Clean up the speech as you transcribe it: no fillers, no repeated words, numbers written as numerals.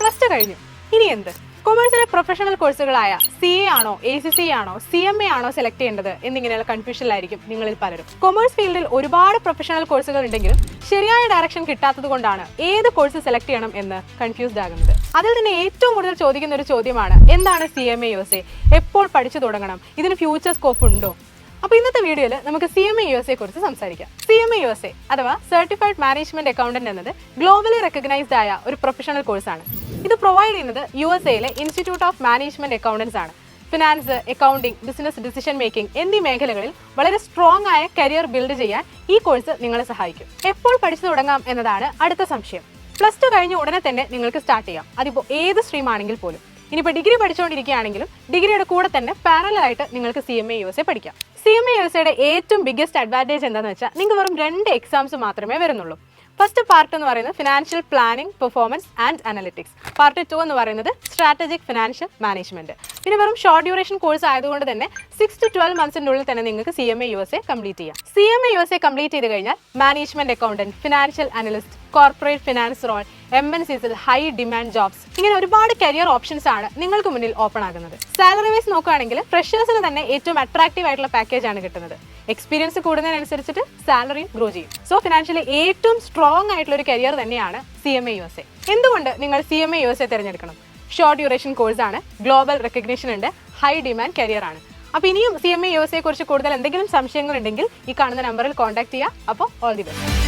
Plus two കഴിഞ്ഞു, ഇനി എന്ത്? കൊമേഴ്സിലെ പ്രൊഫഷണൽ കോഴ്സുകളായ CA ആണോ ACC ആണോ CMA ആണോ സെലക്ട് ചെയ്യേണ്ടത് എന്നിങ്ങനെയുള്ള കൺഫ്യൂഷനിലായിരിക്കും നിങ്ങളിൽ പലരും. കൊമേഴ്സ് ഫീൽഡിൽ ഒരുപാട് പ്രൊഫഷണൽ കോഴ്സുകൾ ഉണ്ടെങ്കിലും ശരിയായ ഡയറക്ഷൻ കിട്ടാത്തത് കൊണ്ടാണ് ഏത് കോഴ്സ് സെലക്ട് ചെയ്യണം എന്ന് കൺഫ്യൂസ്ഡ് ആകുന്നത്. അതിൽ തന്നെ ഏറ്റവും കൂടുതൽ ചോദിക്കുന്ന ഒരു ചോദ്യമാണ്, എന്താണ് CMA USA, എപ്പോൾ പഠിച്ചു തുടങ്ങണം, ഇതിന് ഫ്യൂച്ചർ സ്കോപ്പ് ഉണ്ടോ? അപ്പോൾ ഇന്നത്തെ വീഡിയോയിൽ നമുക്ക് CMA USA കുറിച്ച് സംസാരിക്കാം. CMA USA അഥവാ സർട്ടിഫൈഡ് മാനേജ്മെന്റ് അക്കൗണ്ടന്റ് എന്നത് ഗ്ലോബലി റെക്കഗ്നൈസ്ഡ് ആയ ഒരു പ്രൊഫഷണൽ കോഴ്സാണ്. ഇത് പ്രൊവൈഡ് ചെയ്യുന്നത് USA institute of management accountants ആണ്. Finance, accounting, business decision making എന്നീ മേഖലകളിൽ വളരെ സ്ട്രോങ് ആയ കരിയർ ബിൽഡ് ചെയ്യാൻ ഈ കോഴ്സ് നിങ്ങളെ സഹായിക്കും. എപ്പോൾ പഠിച്ചു തുടങ്ങാം എന്നതാണ് അടുത്ത സംശയം. പ്ലസ് ടു കഴിഞ്ഞ ഉടനെ തന്നെ നിങ്ങൾക്ക് സ്റ്റാർട്ട് ചെയ്യാം, അതിപ്പോൾ ഏത് സ്ട്രീം ആണെങ്കിൽ പോലും. ഇനിയിപ്പോൾ ഡിഗ്രി പഠിച്ചുകൊണ്ടിരിക്കുകയാണെങ്കിലും ഡിഗ്രിയുടെ കൂടെ തന്നെ പാരലൽ ആയിട്ട് നിങ്ങൾക്ക് CMA USA പഠിക്കാം. CMA USAയുടെ ഏറ്റവും ബിഗ്ഗസ്റ്റ് അഡ്വാൻറ്റേജ് എന്താണെന്ന് വെച്ചാൽ നിങ്ങൾക്ക് വെറും 2 എക്സാംസ് മാത്രമേ വരുന്നുള്ളൂ. ഫസ്റ്റ് പാർട്ട് എന്ന് പറയുന്നത് financial planning, performance and analytics. Part 2 എന്ന് പറയുന്നത് സ്ട്രാറ്റജിക് ഫിനാൻഷ്യൽ മാനേജ്മെന്റ്. പിന്നെ വെറും ഷോർട്ട് ഡ്യൂറേഷൻ കോഴ്സ് ആയതുകൊണ്ട് തന്നെ 6 to 12 മന്ത്സിനുള്ളിൽ തന്നെ നിങ്ങൾക്ക് CMA USA കംപ്ലീറ്റ് ചെയ്യാം. CMA USA കംപ്ലീറ്റ് ചെയ്ത് കഴിഞ്ഞാൽ management accountant, financial analyst, corporate finance role, MNCസിൽ ഹൈ ഡിമാൻഡ് ജോബ്സ്, ഇങ്ങനെ ഒരുപാട് കരിയർ ഓപ്ഷൻസ് ആണ് നിങ്ങൾക്ക് മുന്നിൽ ഓപ്പൺ ആകുന്നത്. സാലറി വൈസ് നോക്കുകയാണെങ്കിൽ ഫ്രഷേഴ്സിന് തന്നെ ഏറ്റവും അട്രാക്റ്റീവ് ആയിട്ടുള്ള പാക്കേജ് ആണ് കിട്ടുന്നത്. എക്സ്പീരിയൻസ് കൂടുന്നതിനനുസരിച്ചിട്ട് സാലറിയും ഗ്രോ ചെയ്യും. സോ ഫിനാൻഷ്യലി ഏറ്റവും സ്ട്രോങ് ആയിട്ടുള്ള ഒരു കരിയർ തന്നെയാണ് CMA USA. എന്തുകൊണ്ട് നിങ്ങൾ CMA USA തിരഞ്ഞെടുക്കണം? ഷോർട്ട് ഡ്യൂറേഷൻ കോഴ്സ് ആണ്, ഗ്ലോബൽ റെക്കഗ്നേഷൻ ഉണ്ട്, ഹൈ ഡിമാൻഡ് കരിയർ ആണ്. അപ്പോൾ ഇനിയും CMA USA കുറിച്ച് കൂടുതൽ എന്തെങ്കിലും സംശയങ്ങൾ ഉണ്ടെങ്കിൽ ഈ കാണുന്ന നമ്പറിൽ കോൺടാക്ട് ചെയ്യുക. അപ്പോൾ ഓൾ ദി ബെസ്റ്റ്.